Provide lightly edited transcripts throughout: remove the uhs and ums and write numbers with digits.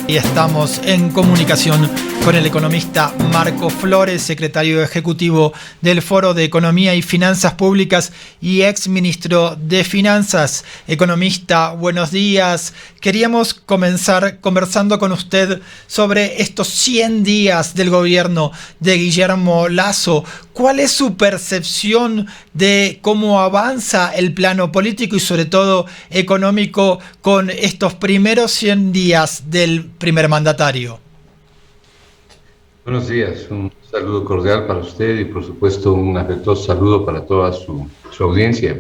Y estamos en comunicación con el economista Marco Flores, secretario ejecutivo del Foro de Economía y Finanzas Públicas y ex ministro de Finanzas. Economista, buenos días. Queríamos comenzar conversando con usted sobre estos 100 días del gobierno de Guillermo Lasso. ¿Cuál es su percepción de cómo avanza el plano político y sobre todo económico con estos primeros 100 días del primer mandatario? Buenos días, un saludo cordial para usted y por supuesto un afectuoso saludo para toda su audiencia.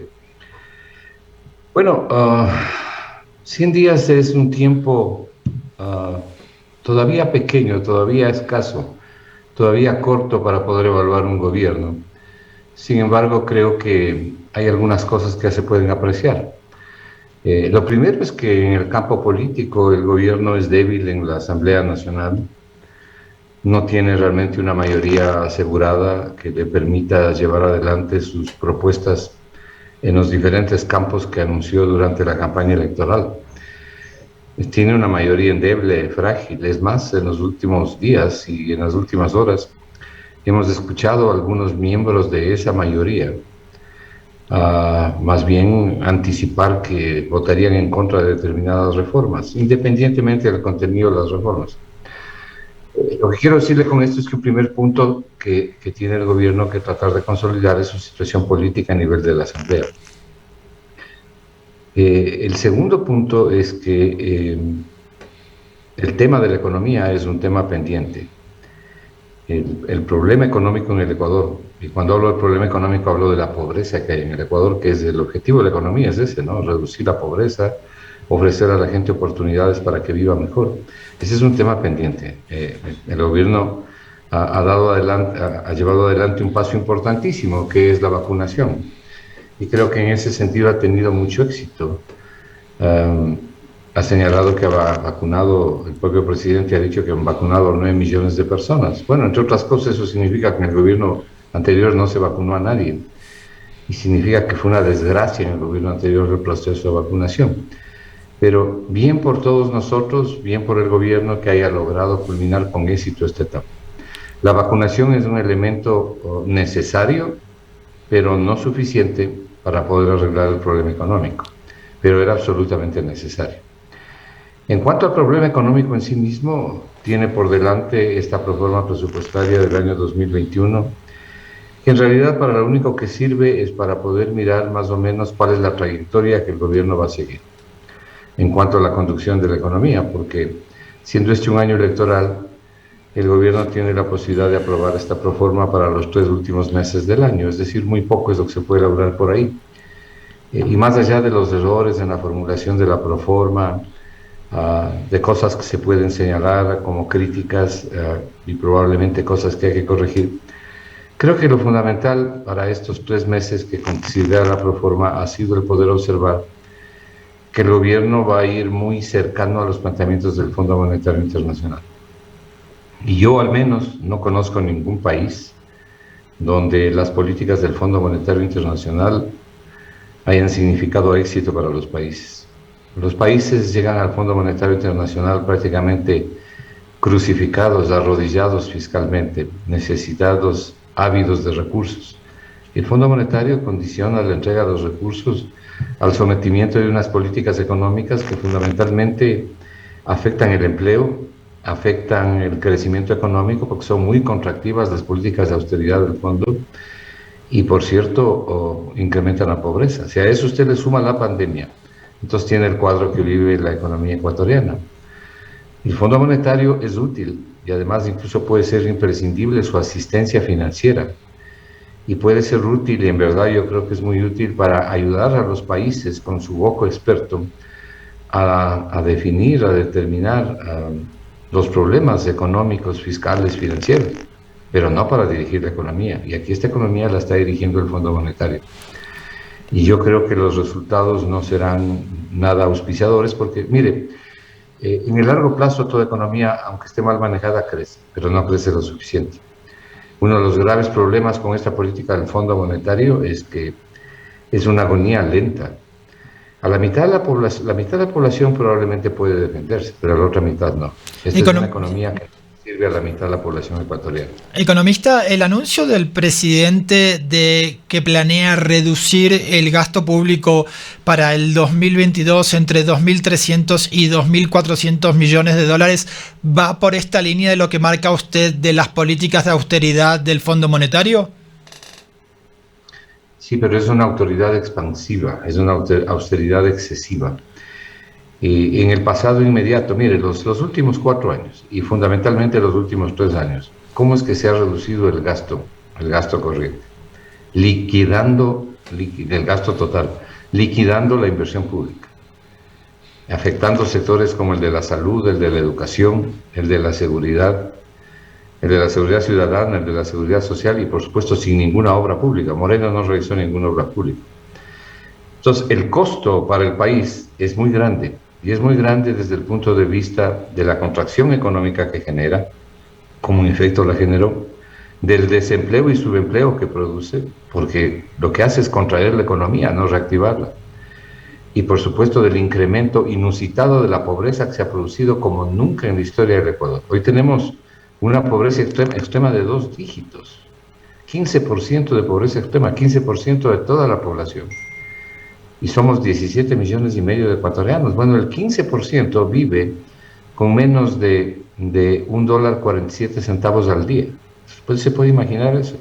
Bueno, 100 días es un tiempo todavía pequeño, todavía escaso, todavía corto para poder evaluar un gobierno. Sin embargo, creo que hay algunas cosas que se pueden apreciar. Lo primero es que en el campo político el gobierno es débil en la Asamblea Nacional. No tiene realmente una mayoría asegurada que le permita llevar adelante sus propuestas en los diferentes campos que anunció durante la campaña electoral. Tiene una mayoría endeble, frágil. Es más, en los últimos días y en las últimas horas hemos escuchado a algunos miembros de esa mayoría más bien anticipar que votarían en contra de determinadas reformas, independientemente del contenido de las reformas. Lo que quiero decirle con esto es que un primer punto que tiene el gobierno que tratar de consolidar es su situación política a nivel de la Asamblea. El segundo punto es que el tema de la economía es un tema pendiente. El problema económico en el Ecuador, y cuando hablo del problema económico hablo de la pobreza que hay en el Ecuador, que es el objetivo de la economía, es ese, ¿no? Reducir la pobreza, ofrecer a la gente oportunidades para que viva mejor. Ese es un tema pendiente. El gobierno ha llevado adelante un paso importantísimo, que es la vacunación. Y creo que en ese sentido ha tenido mucho éxito. Ha señalado que ha vacunado, el propio presidente ha dicho que han vacunado a 9 millones de personas. Bueno, entre otras cosas, eso significa que en el gobierno anterior no se vacunó a nadie. Y significa que fue una desgracia en el gobierno anterior el proceso de vacunación. Pero bien por todos nosotros, bien por el gobierno que haya logrado culminar con éxito esta etapa. La vacunación es un elemento necesario, pero no suficiente para poder arreglar el problema económico, pero era absolutamente necesario. En cuanto al problema económico en sí mismo, tiene por delante esta proforma presupuestaria del año 2021, que en realidad para lo único que sirve es para poder mirar más o menos cuál es la trayectoria que el gobierno va a seguir en cuanto a la conducción de la economía, porque siendo este un año electoral, el gobierno tiene la posibilidad de aprobar esta proforma para los 3 últimos meses del año, es decir, muy poco es lo que se puede lograr por ahí. Y más allá de los errores en la formulación de la proforma, de cosas que se pueden señalar como críticas y probablemente cosas que hay que corregir, creo que lo fundamental para estos 3 meses que considera la proforma ha sido el poder observar que el gobierno va a ir muy cercano a los planteamientos del Fondo Monetario Internacional. Y yo al menos no conozco ningún país donde las políticas del Fondo Monetario Internacional hayan significado éxito para los países. Los países llegan al Fondo Monetario Internacional prácticamente crucificados, arrodillados fiscalmente, necesitados, ávidos de recursos. El Fondo Monetario condiciona la entrega de los recursos al sometimiento de unas políticas económicas que fundamentalmente afectan el empleo, afectan el crecimiento económico, porque son muy contractivas las políticas de austeridad del fondo, y por cierto, incrementan la pobreza. Si a eso usted le suma la pandemia, entonces tiene el cuadro que vive la economía ecuatoriana. El Fondo Monetario es útil y además incluso puede ser imprescindible su asistencia financiera. Y puede ser útil, y en verdad yo creo que es muy útil para ayudar a los países con su ojo experto a definir, a determinar los problemas económicos, fiscales, financieros, pero no para dirigir la economía. Y aquí esta economía la está dirigiendo el Fondo Monetario. Y yo creo que los resultados no serán nada auspiciadores porque, mire, en el largo plazo toda economía, aunque esté mal manejada, crece, pero no crece lo suficiente. Uno de los graves problemas con esta política del Fondo Monetario es que es una agonía lenta. A la mitad de la población probablemente puede defenderse, pero la otra mitad no. Esta es una economía que sirve a la mitad de la población ecuatoriana. Economista, el anuncio del presidente de que planea reducir el gasto público para el 2022 entre 2.300 y 2.400 millones de dólares va por esta línea de lo que marca usted de las políticas de austeridad del Fondo Monetario. Sí, pero es una autoridad expansiva, es una austeridad excesiva. En el pasado inmediato, mire, los últimos 4 años y fundamentalmente los últimos 3 años, ¿cómo es que se ha reducido el gasto corriente? Liquidando el gasto total, liquidando la inversión pública, afectando sectores como el de la salud, el de la educación, el de la seguridad ciudadana, el de la seguridad social y por supuesto sin ninguna obra pública. Moreno no realizó ninguna obra pública. Entonces el costo para el país es muy grande y es muy grande desde el punto de vista de la contracción económica que genera, como en efecto la generó, del desempleo y subempleo que produce, porque lo que hace es contraer la economía, no reactivarla. Y por supuesto del incremento inusitado de la pobreza que se ha producido como nunca en la historia del Ecuador. Hoy tenemos una pobreza extrema de 2 dígitos, 15% de pobreza extrema, 15% de toda la población. Y somos 17 millones y medio de ecuatorianos. Bueno, el 15% vive con menos de $1.47 al día. Pues se puede imaginar eso.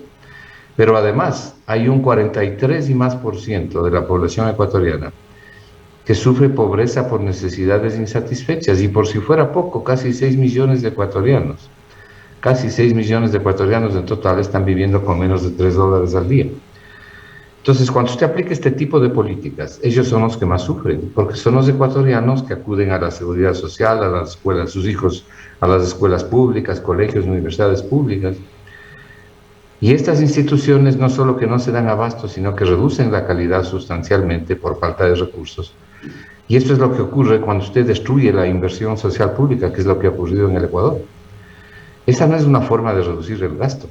Pero además hay un 43 y más por ciento de la población ecuatoriana que sufre pobreza por necesidades insatisfechas. Y por si fuera poco, casi 6 millones de ecuatorianos. Casi 6 millones de ecuatorianos en total están viviendo con menos de $3 al día. Entonces, cuando usted aplica este tipo de políticas, ellos son los que más sufren, porque son los ecuatorianos que acuden a la seguridad social, a las escuelas, sus hijos a las escuelas públicas, colegios, universidades públicas. Y estas instituciones no solo que no se dan abasto, sino que reducen la calidad sustancialmente por falta de recursos. Y esto es lo que ocurre cuando usted destruye la inversión social pública, que es lo que ha ocurrido en el Ecuador. Esa no es una forma de reducir el gasto.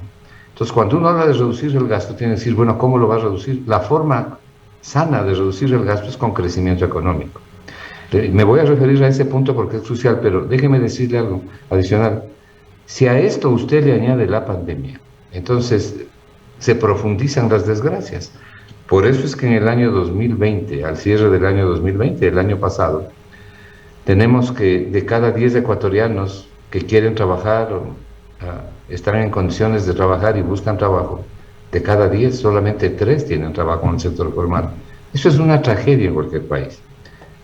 Entonces, cuando uno habla de reducir el gasto, tiene que decir, bueno, ¿cómo lo va a reducir? La forma sana de reducir el gasto es con crecimiento económico. Me voy a referir a ese punto porque es crucial, pero déjeme decirle algo adicional. Si a esto usted le añade la pandemia, entonces se profundizan las desgracias. Por eso es que en el año 2020, al cierre del año 2020, el año pasado, tenemos que de cada 10 ecuatorianos que quieren trabajar o están en condiciones de trabajar y buscan trabajo, de cada 10 solamente 3 tienen trabajo en el sector formal. Eso es una tragedia en cualquier país.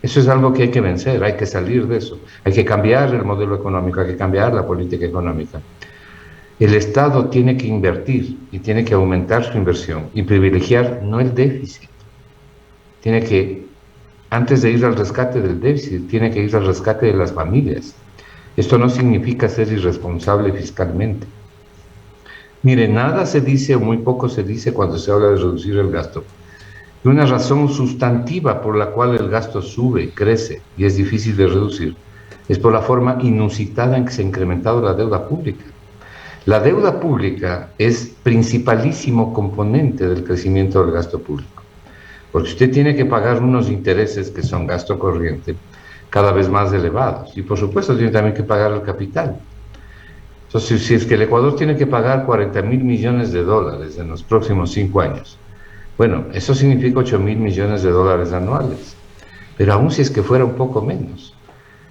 Eso es algo que hay que vencer, hay que salir de eso. Hay que cambiar el modelo económico, hay que cambiar la política económica. El Estado tiene que invertir y tiene que aumentar su inversión y privilegiar no el déficit. Tiene que, antes de ir al rescate del déficit, tiene que ir al rescate de las familias. Esto no significa ser irresponsable fiscalmente. Mire, nada se dice o muy poco se dice cuando se habla de reducir el gasto. Y una razón sustantiva por la cual el gasto sube, crece y es difícil de reducir es por la forma inusitada en que se ha incrementado la deuda pública. La deuda pública es principalísimo componente del crecimiento del gasto público, porque usted tiene que pagar unos intereses que son gasto corriente cada vez más elevados y por supuesto tiene también que pagar el capital. Entonces, si es que el Ecuador tiene que pagar 40.000 millones de dólares en los próximos 5 años, bueno, eso significa 8.000 millones de dólares anuales, pero aún si es que fuera un poco menos,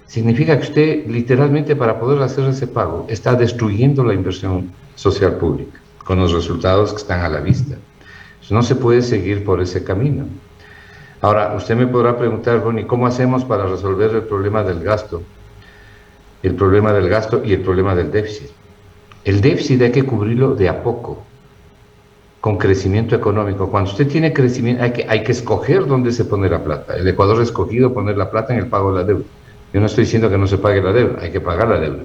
significa que usted literalmente para poder hacer ese pago está destruyendo la inversión social pública, con los resultados que están a la vista. Entonces, no se puede seguir por ese camino. Ahora, usted me podrá preguntar, bueno, ¿y cómo hacemos para resolver el problema del gasto? El problema del gasto y el problema del déficit. El déficit hay que cubrirlo de a poco, con crecimiento económico. Cuando usted tiene crecimiento, hay que escoger dónde se pone la plata. El Ecuador ha escogido poner la plata en el pago de la deuda. Yo no estoy diciendo que no se pague la deuda, hay que pagar la deuda.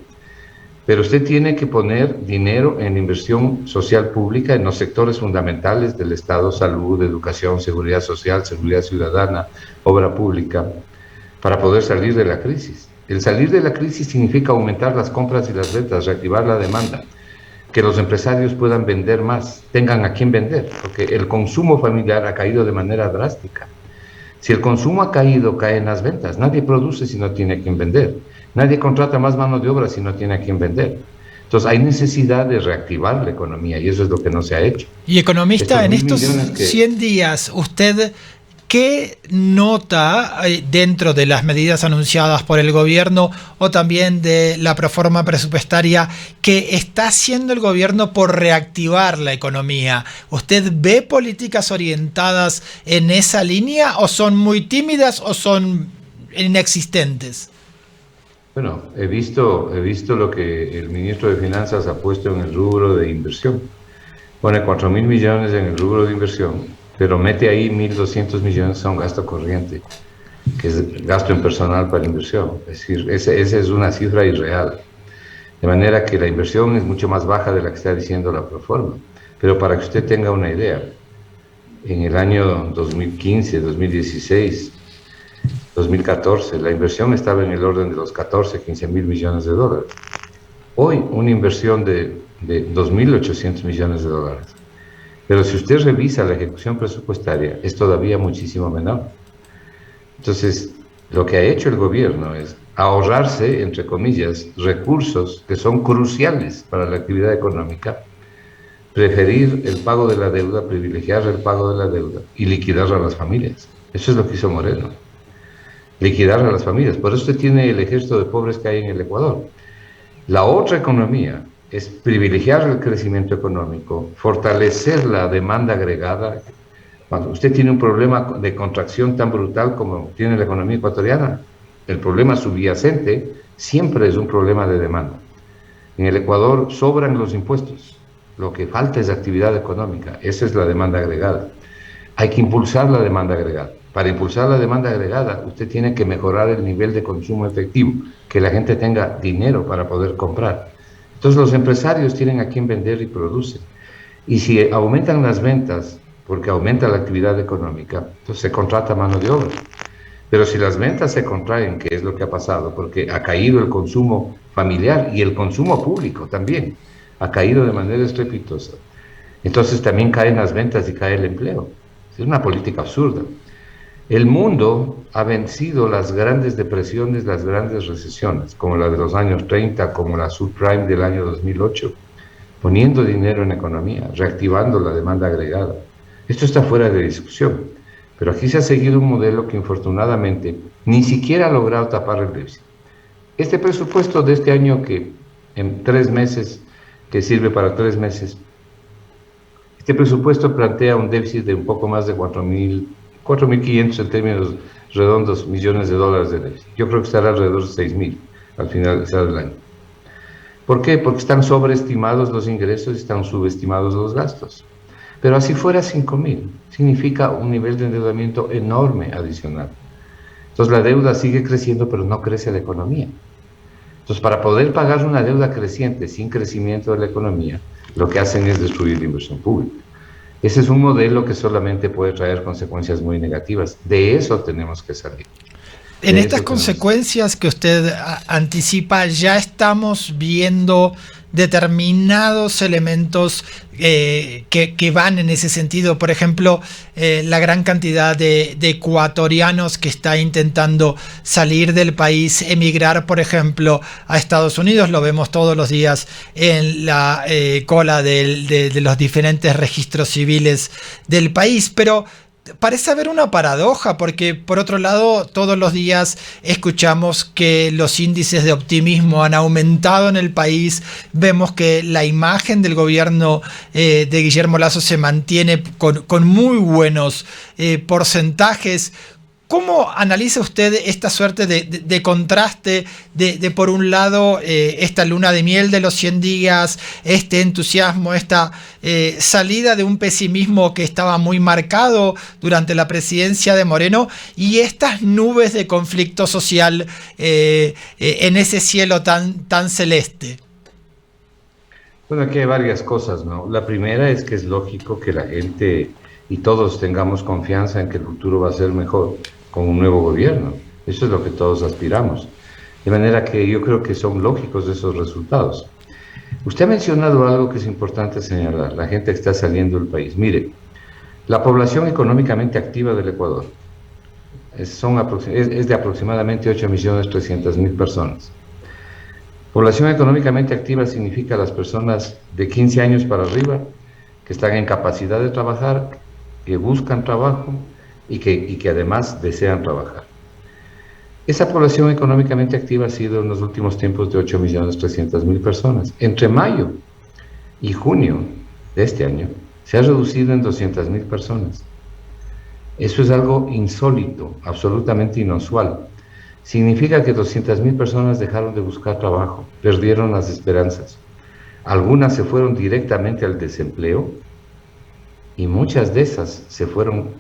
Pero usted tiene que poner dinero en inversión social pública en los sectores fundamentales del Estado: salud, educación, seguridad social, seguridad ciudadana, obra pública, para poder salir de la crisis. El salir de la crisis significa aumentar las compras y las ventas, reactivar la demanda, que los empresarios puedan vender más, tengan a quién vender, porque el consumo familiar ha caído de manera drástica. Si el consumo ha caído, caen las ventas. Nadie produce si no tiene a quien vender. Nadie contrata más mano de obra si no tiene a quien vender. Entonces hay necesidad de reactivar la economía y eso es lo que no se ha hecho. Y economista, en estos 100 días, ¿usted qué nota dentro de las medidas anunciadas por el gobierno o también de la proforma presupuestaria que está haciendo el gobierno por reactivar la economía? ¿Usted ve políticas orientadas en esa línea o son muy tímidas o son inexistentes? Bueno, he visto lo que el ministro de Finanzas ha puesto en el rubro de inversión. Pone 4.000 millones en el rubro de inversión, pero mete ahí 1.200 millones a un gasto corriente, que es gasto en personal para inversión. Es decir, esa es una cifra irreal. De manera que la inversión es mucho más baja de la que está diciendo la proforma. Pero para que usted tenga una idea, en el año 2015, 2016, 2014, la inversión estaba en el orden de los 14, 15 mil millones de dólares. Hoy, una inversión de 2.800 millones de dólares. Pero si usted revisa la ejecución presupuestaria, es todavía muchísimo menor. Entonces, lo que ha hecho el gobierno es ahorrarse, entre comillas, recursos que son cruciales para la actividad económica, preferir el pago de la deuda, privilegiar el pago de la deuda y liquidar a las familias. Eso es lo que hizo Moreno. Liquidar a las familias. Por eso usted tiene el ejército de pobres que hay en el Ecuador. La otra economía es privilegiar el crecimiento económico, fortalecer la demanda agregada. Cuando usted tiene un problema de contracción tan brutal como tiene la economía ecuatoriana, el problema subyacente siempre es un problema de demanda. En el Ecuador sobran los impuestos, lo que falta es actividad económica, esa es la demanda agregada. Hay que impulsar la demanda agregada. Para impulsar la demanda agregada, usted tiene que mejorar el nivel de consumo efectivo, que la gente tenga dinero para poder comprar. Entonces los empresarios tienen a quien vender y producen. Y si aumentan las ventas, porque aumenta la actividad económica, entonces se contrata mano de obra. Pero si las ventas se contraen, que es lo que ha pasado, porque ha caído el consumo familiar y el consumo público también, ha caído de manera estrepitosa, entonces también caen las ventas y cae el empleo. Es una política absurda. El mundo ha vencido las grandes depresiones, las grandes recesiones, como la de los años 30, como la subprime del año 2008, poniendo dinero en economía, reactivando la demanda agregada. Esto está fuera de discusión, pero aquí se ha seguido un modelo que infortunadamente ni siquiera ha logrado tapar el déficit. Este presupuesto de este año que en 3 meses, que sirve para 3 meses, este presupuesto plantea un déficit de un poco más de 4.500 en términos redondos millones de dólares de déficit. Yo creo que estará alrededor de 6.000 al final del año. ¿Por qué? Porque están sobreestimados los ingresos y están subestimados los gastos. Pero así fuera 5.000, significa un nivel de endeudamiento enorme adicional. Entonces la deuda sigue creciendo, pero no crece la economía. Entonces, para poder pagar una deuda creciente sin crecimiento de la economía, lo que hacen es destruir la inversión pública. Ese es un modelo que solamente puede traer consecuencias muy negativas. De eso tenemos que salir. En estas consecuencias que usted anticipa, ya estamos viendo determinados elementos que van en ese sentido. Por ejemplo, la gran cantidad de ecuatorianos que está intentando salir del país, emigrar, por ejemplo, a Estados Unidos. Lo vemos todos los días en la cola de los diferentes registros civiles del país. Pero parece haber una paradoja, porque por otro lado todos los días escuchamos que los índices de optimismo han aumentado en el país, vemos que la imagen del gobierno de Guillermo Lasso se mantiene con muy buenos porcentajes. ¿Cómo analiza usted esta suerte de contraste de por un lado esta luna de miel de los 100 días, este entusiasmo, esta salida de un pesimismo que estaba muy marcado durante la presidencia de Moreno, y estas nubes de conflicto social en ese cielo tan celeste? Bueno, aquí hay varias cosas, ¿no? La primera es que es lógico que la gente y todos tengamos confianza en que el futuro va a ser mejor con un nuevo gobierno. Eso es lo que todos aspiramos. De manera que yo creo que son lógicos esos resultados. Usted ha mencionado algo que es importante señalar, la gente que está saliendo del país. Mire, la población económicamente activa del Ecuador, es de aproximadamente 8.300.000 personas. Población económicamente activa significa las personas de 15 años para arriba que están en capacidad de trabajar, que buscan trabajo y que además desean trabajar. Esa población económicamente activa ha sido en los últimos tiempos de 8.300.000 personas. Entre mayo y junio de este año se ha reducido en 200.000 personas. Eso es algo insólito, absolutamente inusual. Significa que 200.000 personas dejaron de buscar trabajo, perdieron las esperanzas. Algunas se fueron directamente al desempleo y muchas de esas se fueron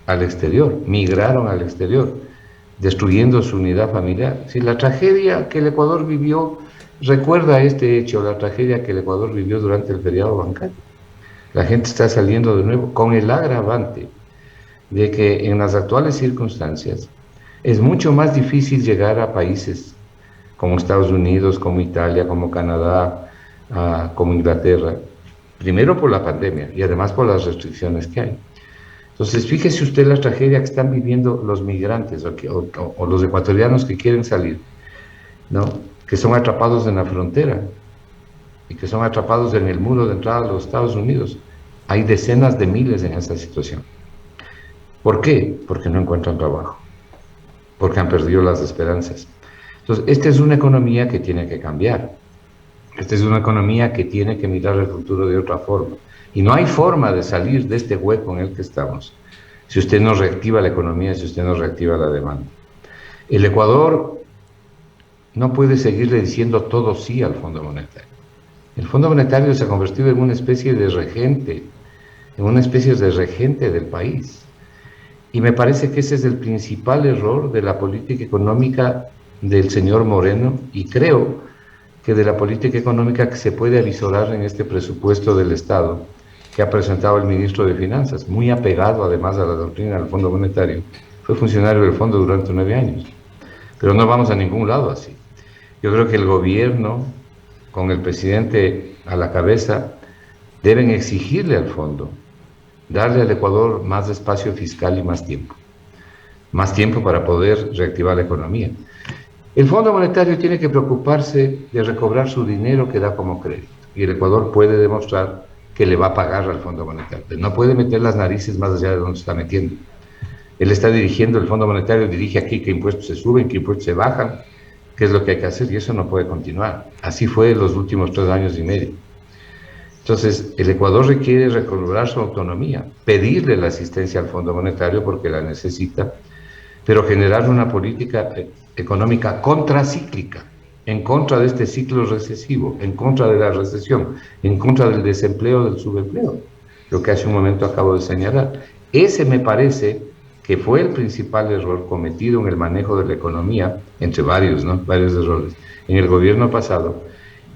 al exterior, migraron al exterior, destruyendo su unidad familiar. Si la tragedia que el Ecuador vivió, recuerda este hecho, la tragedia que el Ecuador vivió durante el feriado bancario. La gente está saliendo de nuevo con el agravante de que en las actuales circunstancias es mucho más difícil llegar a países como Estados Unidos, como Italia, como Canadá, como Inglaterra, primero por la pandemia y además por las restricciones que hay. Entonces, fíjese usted la tragedia que están viviendo los migrantes o los ecuatorianos que quieren salir, ¿no? Que son atrapados en la frontera y que son atrapados en el muro de entrada a los Estados Unidos. Hay decenas de miles en esa situación. ¿Por qué? Porque no encuentran trabajo, porque han perdido las esperanzas. Entonces, esta es una economía que tiene que cambiar. Esta es una economía que tiene que mirar el futuro de otra forma. Y no hay forma de salir de este hueco en el que estamos si usted no reactiva la economía, si usted no reactiva la demanda. El Ecuador no puede seguirle diciendo todo sí al Fondo Monetario. El Fondo Monetario se ha convertido en una especie de regente, del país. Y me parece que ese es el principal error de la política económica del señor Moreno, y creo que de la política económica que se puede avisorar en este presupuesto del Estado que ha presentado el ministro de Finanzas, muy apegado además a la doctrina del Fondo Monetario. Fue funcionario del fondo durante 9 años, pero no vamos a ningún lado así. Yo creo que el gobierno, con el presidente a la cabeza, deben exigirle al fondo, darle al Ecuador más espacio fiscal y más tiempo para poder reactivar la economía. El Fondo Monetario tiene que preocuparse de recobrar su dinero que da como crédito, y el Ecuador puede demostrar que le va a pagar al Fondo Monetario. No puede meter las narices más allá de donde se está metiendo. Él está dirigiendo, el Fondo Monetario dirige aquí qué impuestos se suben, qué impuestos se bajan, qué es lo que hay que hacer, y eso no puede continuar. Así fue en los últimos 3 años y medio. Entonces, el Ecuador requiere recobrar su autonomía, pedirle la asistencia al Fondo Monetario porque la necesita, pero generar una política económica contracíclica, en contra de este ciclo recesivo, en contra de la recesión, en contra del desempleo, del subempleo, lo que hace un momento acabo de señalar. Ese me parece que fue el principal error cometido en el manejo de la economía, entre varios errores, en el gobierno pasado,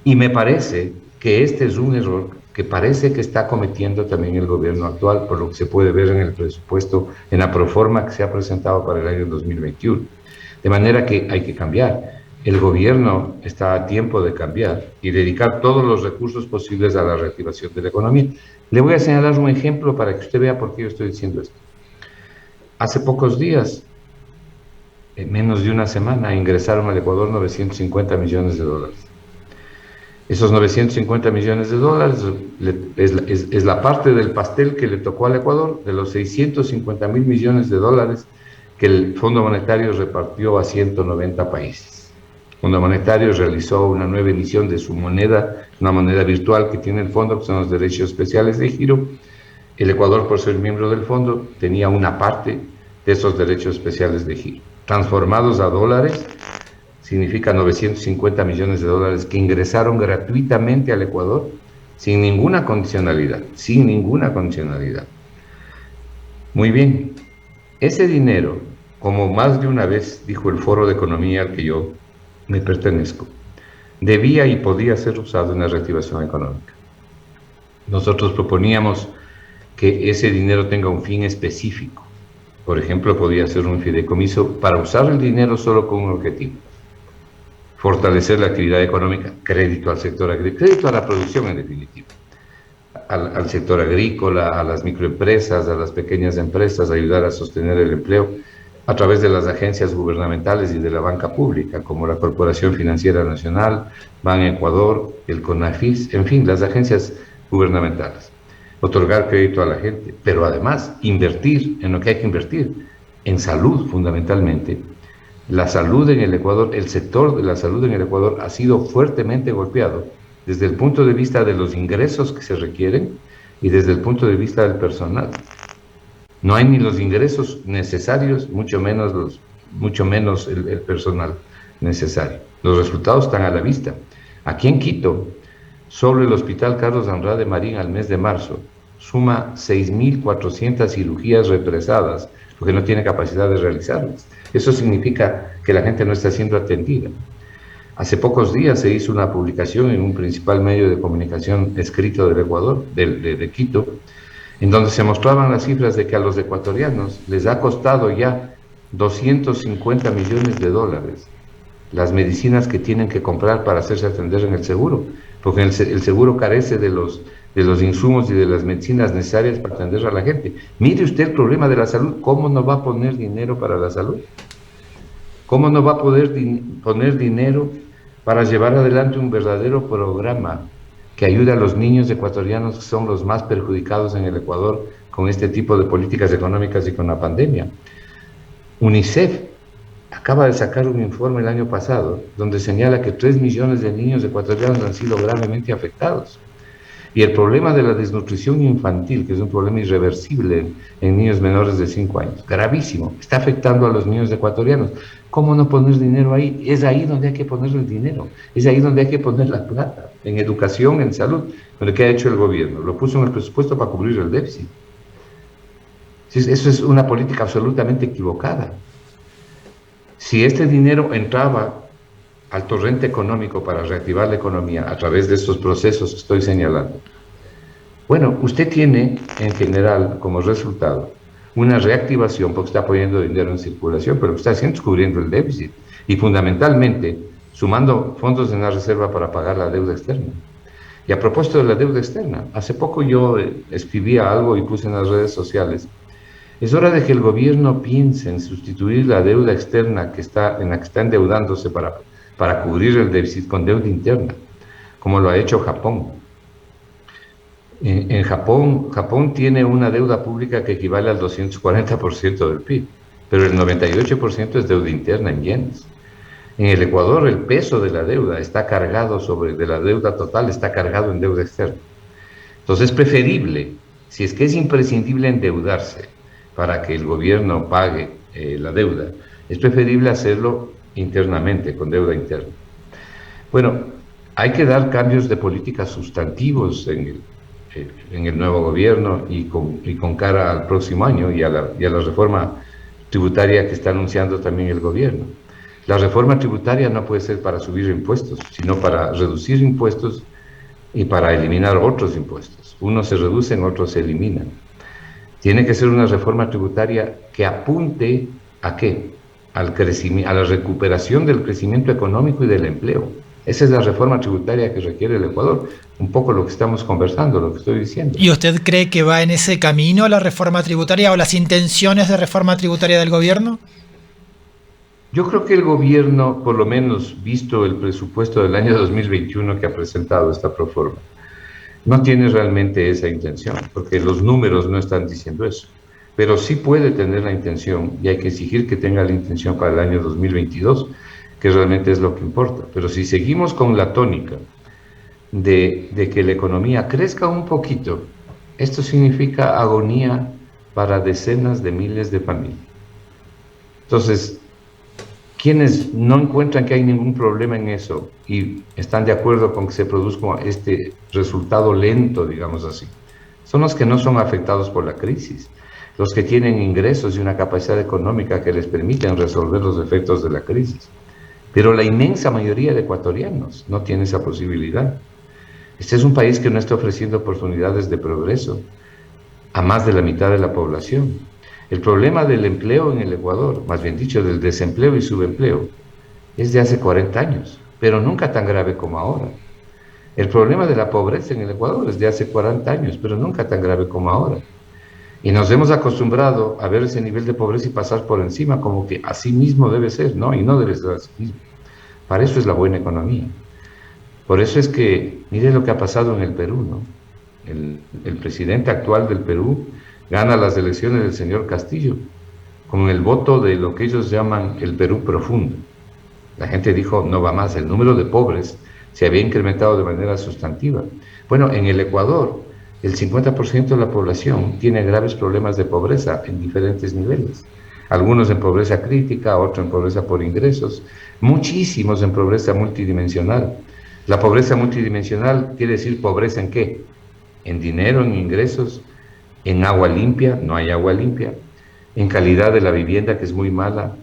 y me parece que este es un error que parece que está cometiendo también el gobierno actual, por lo que se puede ver en el presupuesto, en la proforma que se ha presentado para el año 2021. De manera que hay que cambiar. El gobierno está a tiempo de cambiar y dedicar todos los recursos posibles a la reactivación de la economía. Le voy a señalar un ejemplo para que usted vea por qué yo estoy diciendo esto. Hace pocos días, en menos de una semana, ingresaron al Ecuador 950 millones de dólares. Esos 950 millones de dólares es la parte del pastel que le tocó al Ecuador de los 650.000 millones de dólares que el Fondo Monetario repartió a 190 países. El Fondo Monetario realizó una nueva emisión de su moneda, una moneda virtual que tiene el fondo, que son los derechos especiales de giro. El Ecuador, por ser miembro del fondo, tenía una parte de esos derechos especiales de giro. Transformados a dólares, significa 950 millones de dólares que ingresaron gratuitamente al Ecuador sin ninguna condicionalidad, Muy bien, ese dinero, como más de una vez dijo el Foro de Economía al que yo me pertenezco, debía y podía ser usado en la reactivación económica. Nosotros proponíamos que ese dinero tenga un fin específico. Por ejemplo, podía ser un fideicomiso para usar el dinero solo con un objetivo: fortalecer la actividad económica, crédito al sector agrícola, crédito a la producción en definitiva, al sector agrícola, a las microempresas, a las pequeñas empresas, ayudar a sostener el empleo. a través de las agencias gubernamentales y de la banca pública, como la Corporación Financiera Nacional, Ban Ecuador, el CONAFIS, en fin, las agencias gubernamentales. Otorgar crédito a la gente, pero además invertir en lo que hay que invertir, en salud fundamentalmente. La salud en el Ecuador, el sector de la salud en el Ecuador ha sido fuertemente golpeado desde el punto de vista de los ingresos que se requieren y desde el punto de vista del personal. No hay ni los ingresos necesarios, mucho menos el personal necesario. Los resultados están a la vista. Aquí en Quito, solo el Hospital Carlos Andrade Marín al mes de marzo suma 6.400 cirugías represadas, porque no tiene capacidad de realizarlas. Eso significa que la gente no está siendo atendida. Hace pocos días se hizo una publicación en un principal medio de comunicación escrito del Ecuador, de Quito, en donde se mostraban las cifras de que a los ecuatorianos les ha costado ya 250 millones de dólares las medicinas que tienen que comprar para hacerse atender en el seguro, porque el seguro carece de los insumos y de las medicinas necesarias para atender a la gente. Mire usted el problema de la salud, ¿cómo no va a poner dinero para la salud? ¿Cómo no va a poder poner dinero para llevar adelante un verdadero programa que ayude a los niños ecuatorianos que son los más perjudicados en el Ecuador con este tipo de políticas económicas y con la pandemia? UNICEF acaba de sacar un informe el año pasado donde señala que 3 millones de niños ecuatorianos han sido gravemente afectados. Y el problema de la desnutrición infantil, que es un problema irreversible en niños menores de 5 años, gravísimo, está afectando a los niños ecuatorianos. ¿Cómo no poner dinero ahí? Es ahí donde hay que poner el dinero, es ahí donde hay que poner la plata, en educación, en salud, lo que ha hecho el gobierno. Lo puso en el presupuesto para cubrir el déficit. Eso es una política absolutamente equivocada. Si este dinero entraba al torrente económico para reactivar la economía a través de estos procesos que estoy señalando, bueno, usted tiene en general como resultado una reactivación porque está poniendo dinero en circulación, pero lo que está haciendo es cubriendo el déficit y fundamentalmente sumando fondos en la reserva para pagar la deuda externa. Y a propósito de la deuda externa, hace poco yo escribía algo y puse en las redes sociales. Es hora de que el gobierno piense en sustituir la deuda externa en la que está endeudándose para cubrir el déficit con deuda interna, como lo ha hecho Japón. En Japón tiene una deuda pública que equivale al 240% del PIB, pero el 98% es deuda interna en yenes. En el Ecuador el peso de la deuda está cargado de la deuda total, está cargado en deuda externa. Entonces es preferible, si es que es imprescindible endeudarse para que el gobierno pague la deuda, es preferible hacerlo internamente, con deuda interna. Bueno, hay que dar cambios de políticas sustantivos en el nuevo gobierno y con cara al próximo año y a la reforma tributaria que está anunciando también el gobierno. La reforma tributaria no puede ser para subir impuestos, sino para reducir impuestos y para eliminar otros impuestos. Unos se reducen, otros se eliminan. Tiene que ser una reforma tributaria que apunte ¿a qué? A la recuperación del crecimiento económico y del empleo. Esa es la reforma tributaria que requiere el Ecuador, un poco lo que estamos conversando, lo que estoy diciendo. ¿Y usted cree que va en ese camino la reforma tributaria o las intenciones de reforma tributaria del gobierno? Yo creo que el gobierno, por lo menos visto el presupuesto del año 2021 que ha presentado esta proforma, no tiene realmente esa intención, porque los números no están diciendo eso. Pero sí puede tener la intención, y hay que exigir que tenga la intención para el año 2022, que realmente es lo que importa. Pero si seguimos con la tónica de que la economía crezca un poquito, esto significa agonía para decenas de miles de familias. Entonces, quienes no encuentran que hay ningún problema en eso y están de acuerdo con que se produzca este resultado lento, digamos así, son los que no son afectados por la crisis, los que tienen ingresos y una capacidad económica que les permiten resolver los efectos de la crisis. Pero la inmensa mayoría de ecuatorianos no tiene esa posibilidad. Este es un país que no está ofreciendo oportunidades de progreso a más de la mitad de la población. El problema del empleo en el Ecuador, más bien dicho, del desempleo y subempleo, es de hace 40 años, pero nunca tan grave como ahora. El problema de la pobreza en el Ecuador es de hace 40 años, pero nunca tan grave como ahora. Y nos hemos acostumbrado a ver ese nivel de pobreza y pasar por encima como que así mismo debe ser, ¿no? Y no debe ser así mismo. Para eso es la buena economía. Por eso es que, mire lo que ha pasado en el Perú, ¿no? El presidente actual del Perú gana las elecciones del señor Castillo con el voto de lo que ellos llaman el Perú profundo. La gente dijo, no va más, el número de pobres se había incrementado de manera sustantiva. Bueno, en el Ecuador, el 50% de la población tiene graves problemas de pobreza en diferentes niveles. Algunos en pobreza crítica, otros en pobreza por ingresos, muchísimos en pobreza multidimensional. La pobreza multidimensional quiere decir pobreza ¿en qué? En dinero, en ingresos, en agua limpia, no hay agua limpia, en calidad de la vivienda, que es muy mala,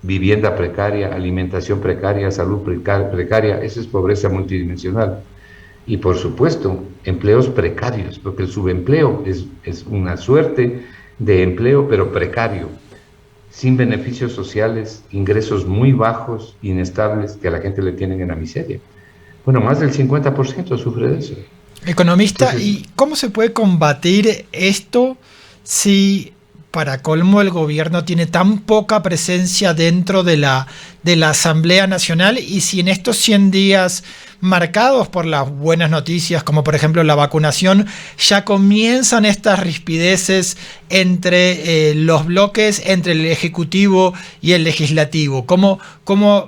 vivienda precaria, alimentación precaria, salud precaria, esa es pobreza multidimensional. Y por supuesto, empleos precarios, porque el subempleo es una suerte de empleo, pero precario, sin beneficios sociales, ingresos muy bajos, inestables, que a la gente le tienen en la miseria. Bueno, más del 50% sufre de eso. Economista, Entonces, ¿y cómo se puede combatir esto si, para colmo, el gobierno tiene tan poca presencia dentro de la Asamblea Nacional, y si en estos 100 días marcados por las buenas noticias, como por ejemplo la vacunación, ya comienzan estas rispideces entre los bloques, entre el Ejecutivo y el Legislativo? ¿Cómo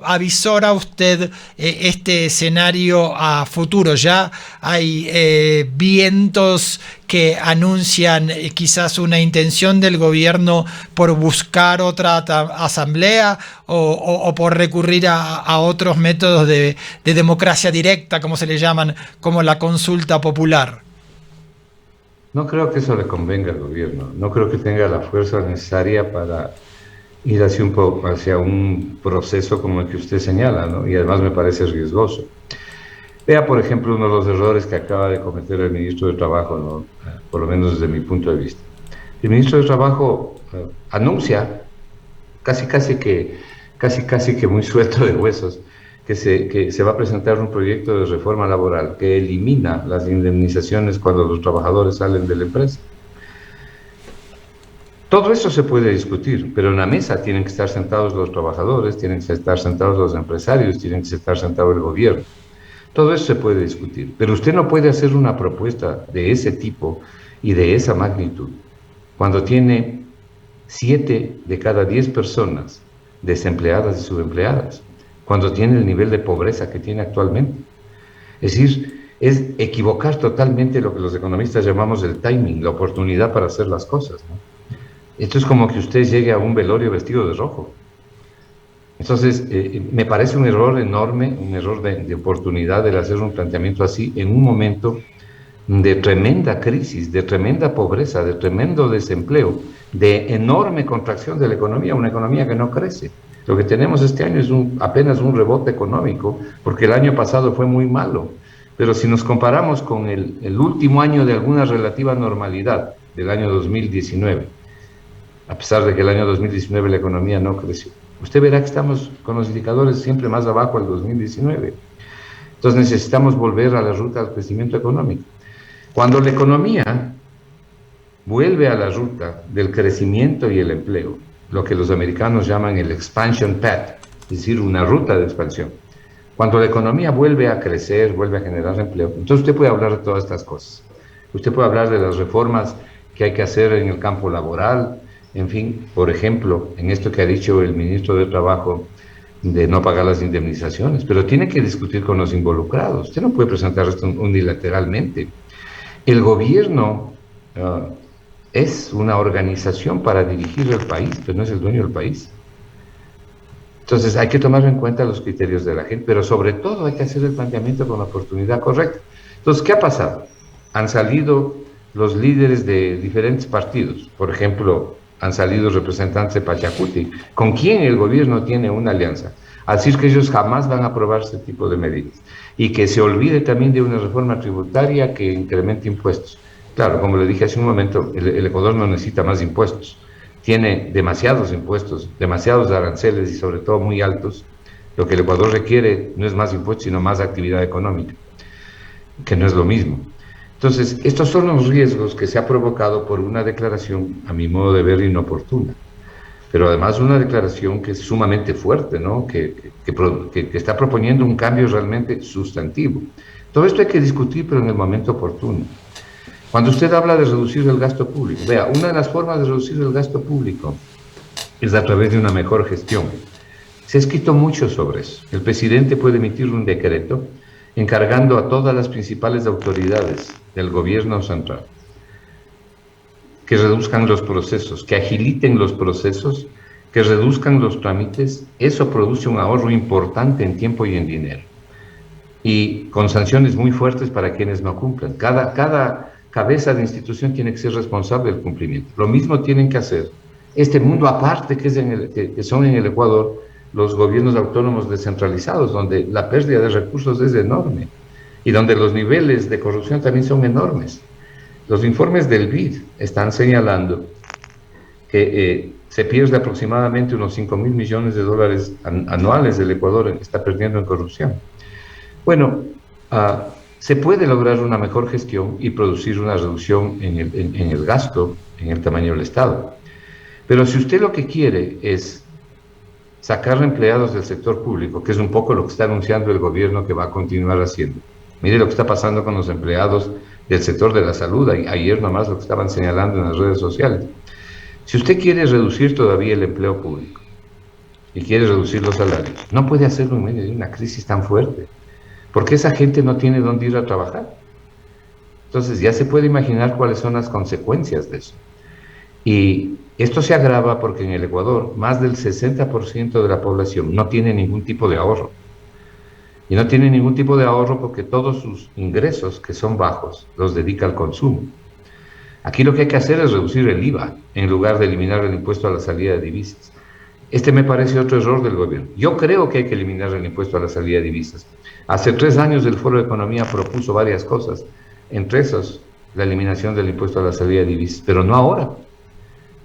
avisora usted este escenario a futuro? ¿Ya hay vientos que anuncian quizás una intención del gobierno por buscar otra asamblea o por recurrir a otros métodos de democracia directa, como se le llaman, como la consulta popular? no creo que eso le convenga al gobierno, no creo que tenga la fuerza necesaria para ir hacia un proceso como el que usted señala, ¿no? Y además me parece riesgoso. Vea, por ejemplo, uno de los errores que acaba de cometer el ministro de Trabajo, ¿no? Por lo menos desde mi punto de vista. El ministro de Trabajo anuncia, casi que muy suelto de huesos, que se va a presentar un proyecto de reforma laboral que elimina las indemnizaciones cuando los trabajadores salen de la empresa. Todo eso se puede discutir, pero en la mesa tienen que estar sentados los trabajadores, tienen que estar sentados los empresarios, tienen que estar sentado el gobierno. Todo eso se puede discutir, pero usted no puede hacer una propuesta de ese tipo y de esa magnitud cuando tiene 7 de cada 10 personas desempleadas y subempleadas, cuando tiene el nivel de pobreza que tiene actualmente. Es decir, es equivocar totalmente lo que los economistas llamamos el timing, la oportunidad para hacer las cosas, ¿no? Esto es como que usted llegue a un velorio vestido de rojo. Entonces, me parece un error enorme, un error de oportunidad el hacer un planteamiento así en un momento de tremenda crisis, de tremenda pobreza, de tremendo desempleo, de enorme contracción de la economía, una economía que no crece. Lo que tenemos este año es apenas un rebote económico, porque el año pasado fue muy malo. Pero si nos comparamos con el último año de alguna relativa normalidad, del año 2019, a pesar de que el año 2019 la economía no creció, usted verá que estamos con los indicadores siempre más abajo al 2019. Entonces necesitamos volver a la ruta del crecimiento económico. Cuando la economía vuelve a la ruta del crecimiento y el empleo, lo que los americanos llaman el expansion path, es decir, una ruta de expansión. Cuando la economía vuelve a crecer, vuelve a generar empleo, entonces usted puede hablar de todas estas cosas. Usted puede hablar de las reformas que hay que hacer en el campo laboral, en fin, por ejemplo, en esto que ha dicho el ministro de Trabajo, de no pagar las indemnizaciones, pero tiene que discutir con los involucrados. Usted no puede presentar esto unilateralmente. El gobierno es una organización para dirigir el país, pero no es el dueño del país. Entonces hay que tomar en cuenta los criterios de la gente, pero sobre todo hay que hacer el planteamiento con la oportunidad correcta. Entonces, ¿qué ha pasado? Han salido los líderes de diferentes partidos, por ejemplo, han salido representantes de Pachacuti, con quien el gobierno tiene una alianza, a decir que ellos jamás van a aprobar este tipo de medidas y que se olvide también de una reforma tributaria que incremente impuestos. Claro, como le dije hace un momento, el Ecuador no necesita más impuestos, tiene demasiados impuestos, demasiados aranceles y sobre todo muy altos. Lo que el Ecuador requiere no es más impuestos, sino más actividad económica, que no es lo mismo. Entonces, estos son los riesgos que se ha provocado por una declaración, a mi modo de ver, inoportuna. Pero además una declaración que es sumamente fuerte, ¿no? Que está proponiendo un cambio realmente sustantivo. Todo esto hay que discutir, pero en el momento oportuno. Cuando usted habla de reducir el gasto público, vea, una de las formas de reducir el gasto público es a través de una mejor gestión. Se ha escrito mucho sobre eso. El presidente puede emitir un decreto encargando a todas las principales autoridades del gobierno central que reduzcan los procesos, que agiliten los procesos, que reduzcan los trámites. Eso produce un ahorro importante en tiempo y en dinero. Y con sanciones muy fuertes para quienes no cumplan. Cada cabeza de institución tiene que ser responsable del cumplimiento. Lo mismo tienen que hacer este mundo aparte que son en el Ecuador los gobiernos autónomos descentralizados, donde la pérdida de recursos es enorme y donde los niveles de corrupción también son enormes. Los informes del BID están señalando que se pierde aproximadamente unos 5.000 millones de dólares anuales del Ecuador, está perdiendo en corrupción. Bueno, se puede lograr una mejor gestión y producir una reducción en el gasto, en el tamaño del Estado. Pero si usted lo que quiere es sacar empleados del sector público, que es un poco lo que está anunciando el gobierno que va a continuar haciendo. Mire lo que está pasando con los empleados del sector de la salud, ayer nomás lo que estaban señalando en las redes sociales. Si usted quiere reducir todavía el empleo público y quiere reducir los salarios, no puede hacerlo en medio de una crisis tan fuerte, porque esa gente no tiene dónde ir a trabajar. Entonces ya se puede imaginar cuáles son las consecuencias de eso. Y esto se agrava porque en el Ecuador más del 60% de la población no tiene ningún tipo de ahorro. Y no tiene ningún tipo de ahorro porque todos sus ingresos, que son bajos, los dedica al consumo. Aquí lo que hay que hacer es reducir el IVA en lugar de eliminar el impuesto a la salida de divisas. Este me parece otro error del gobierno. Yo creo que hay que eliminar el impuesto a la salida de divisas. Hace 3 años el Foro de Economía propuso varias cosas, entre esas la eliminación del impuesto a la salida de divisas, pero no ahora,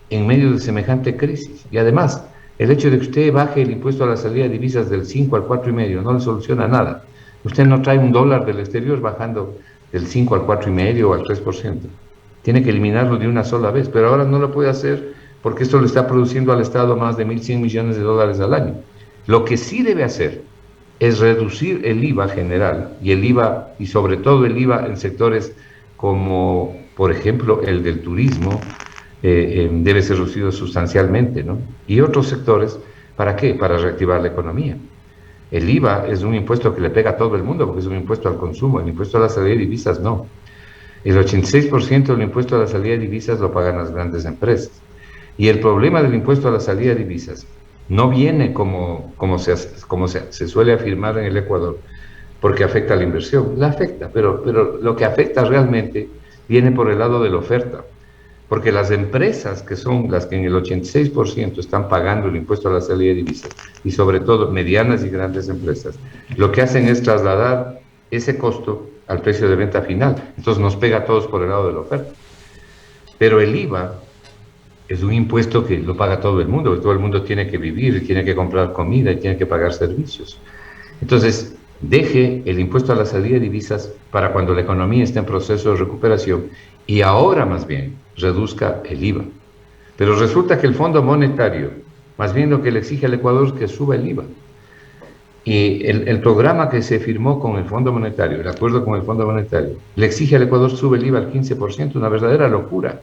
en medio de semejante crisis. Y además, el hecho de que usted baje el impuesto a la salida de divisas del 5 al 4,5 no le soluciona nada. Usted no trae un dólar del exterior bajando del 5 al 4,5 o al 3%. Tiene que eliminarlo de una sola vez, pero ahora no lo puede hacer porque esto le está produciendo al Estado más de 1.100 millones de dólares al año. Lo que sí debe hacer es reducir el IVA general y el IVA, y sobre todo el IVA en sectores como, por ejemplo, el del turismo, debe ser reducido sustancialmente, ¿no? Y otros sectores, ¿para qué? Para reactivar la economía. El IVA es un impuesto que le pega a todo el mundo porque es un impuesto al consumo, el impuesto a la salida de divisas no. El 86% del impuesto a la salida de divisas lo pagan las grandes empresas. Y el problema del impuesto a la salida de divisas no viene como se suele afirmar en el Ecuador, porque afecta a la inversión. La afecta, pero lo que afecta realmente viene por el lado de la oferta. Porque las empresas que son las que en el 86% están pagando el impuesto a la salida de divisas, y sobre todo medianas y grandes empresas, lo que hacen es trasladar ese costo al precio de venta final. Entonces nos pega a todos por el lado de la oferta. Pero el IVA es un impuesto que lo paga todo el mundo, porque todo el mundo tiene que vivir, tiene que comprar comida y tiene que pagar servicios. Entonces, deje el impuesto a la salida de divisas para cuando la economía esté en proceso de recuperación y ahora más bien reduzca el IVA. Pero resulta que el Fondo Monetario, más bien lo que le exige al Ecuador es que suba el IVA. Y el programa que se firmó con el Fondo Monetario, el acuerdo con el Fondo Monetario, le exige al Ecuador sube el IVA al 15%, una verdadera locura.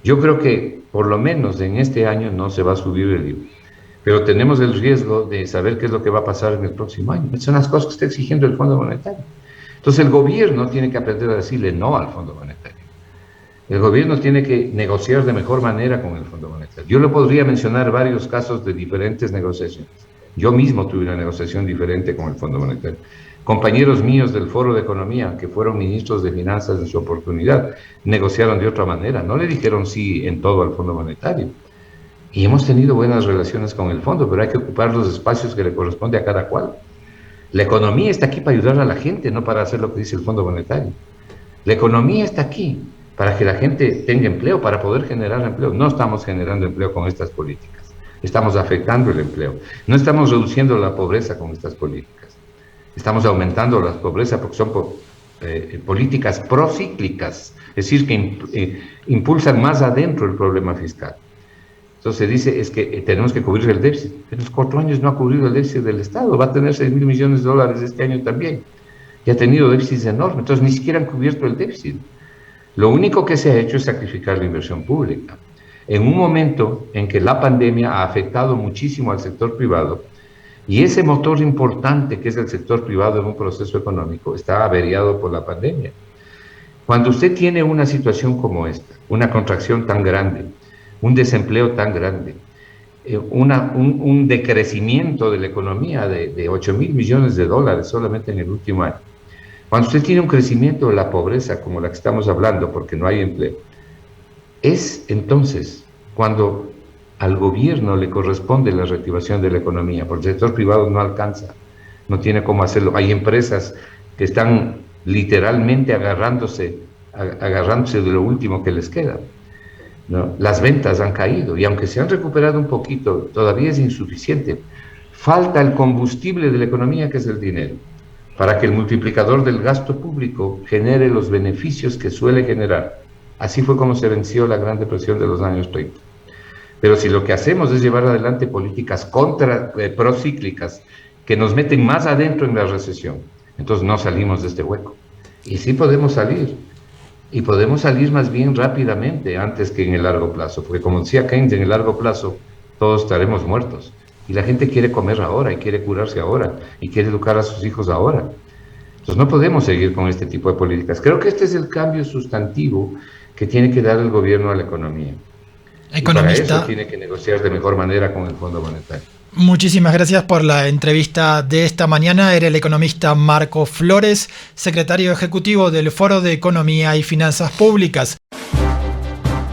Yo creo que por lo menos en este año no se va a subir el IVA. Pero tenemos el riesgo de saber qué es lo que va a pasar en el próximo año. Son las cosas que está exigiendo el Fondo Monetario. Entonces el gobierno tiene que aprender a decirle no al Fondo Monetario. El gobierno tiene que negociar de mejor manera con el Fondo Monetario. Yo le podría mencionar varios casos de diferentes negociaciones. Yo mismo tuve una negociación diferente con el Fondo Monetario. Compañeros míos del Foro de Economía, que fueron ministros de Finanzas en su oportunidad, negociaron de otra manera. No le dijeron sí en todo al Fondo Monetario. Y hemos tenido buenas relaciones con el fondo, pero hay que ocupar los espacios que le corresponde a cada cual. La economía está aquí para ayudar a la gente, no para hacer lo que dice el Fondo Monetario. La economía está aquí para que la gente tenga empleo, para poder generar empleo. No estamos generando empleo con estas políticas. Estamos afectando el empleo. No estamos reduciendo la pobreza con estas políticas. Estamos aumentando la pobreza porque son políticas procíclicas, es decir, que impulsan más adentro el problema fiscal. Entonces se dice es que tenemos que cubrir el déficit. En los 4 años no ha cubrido el déficit del Estado, va a tener 6.000 millones de dólares este año también, y ha tenido déficits enormes, entonces ni siquiera han cubierto el déficit. Lo único que se ha hecho es sacrificar la inversión pública. En un momento en que la pandemia ha afectado muchísimo al sector privado, y ese motor importante que es el sector privado en un proceso económico está averiado por la pandemia. Cuando usted tiene una situación como esta, una contracción tan grande, un desempleo tan grande, un decrecimiento de la economía de 8.000 millones de dólares solamente en el último año, cuando usted tiene un crecimiento de la pobreza como la que estamos hablando porque no hay empleo, es entonces cuando al gobierno le corresponde la reactivación de la economía, porque el sector privado no alcanza, no tiene cómo hacerlo. Hay empresas que están literalmente agarrándose de lo último que les queda, ¿no? Las ventas han caído y aunque se han recuperado un poquito, todavía es insuficiente. Falta el combustible de la economía, que es el dinero, para que el multiplicador del gasto público genere los beneficios que suele generar. Así fue como se venció la Gran Depresión de los años 30. Pero si lo que hacemos es llevar adelante políticas procíclicas que nos meten más adentro en la recesión, entonces no salimos de este hueco. Y sí podemos salir, y podemos salir más bien rápidamente antes que en el largo plazo, porque como decía Keynes, en el largo plazo todos estaremos muertos. Y la gente quiere comer ahora, y quiere curarse ahora, y quiere educar a sus hijos ahora. Entonces no podemos seguir con este tipo de políticas. Creo que este es el cambio sustantivo que tiene que dar el gobierno a la economía. Economista, y para eso tiene que negociar de mejor manera con el Fondo Monetario. Muchísimas gracias por la entrevista de esta mañana. Era el economista Marco Flores, secretario ejecutivo del Foro de Economía y Finanzas Públicas.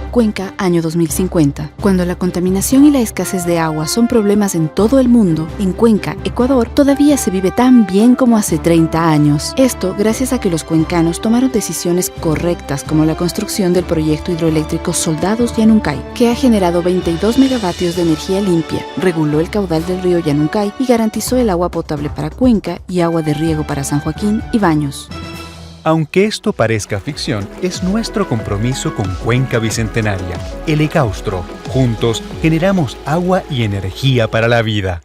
Cuenca, año 2050. Cuando la contaminación y la escasez de agua son problemas en todo el mundo, en Cuenca, Ecuador, todavía se vive tan bien como hace 30 años. Esto gracias a que los cuencanos tomaron decisiones correctas, como la construcción del proyecto hidroeléctrico Soldados Yanuncay, que ha generado 22 megavatios de energía limpia, reguló el caudal del río Yanuncay y garantizó el agua potable para Cuenca y agua de riego para San Joaquín y Baños. Aunque esto parezca ficción, es nuestro compromiso con Cuenca Bicentenaria, el Ecaustro. Juntos generamos agua y energía para la vida.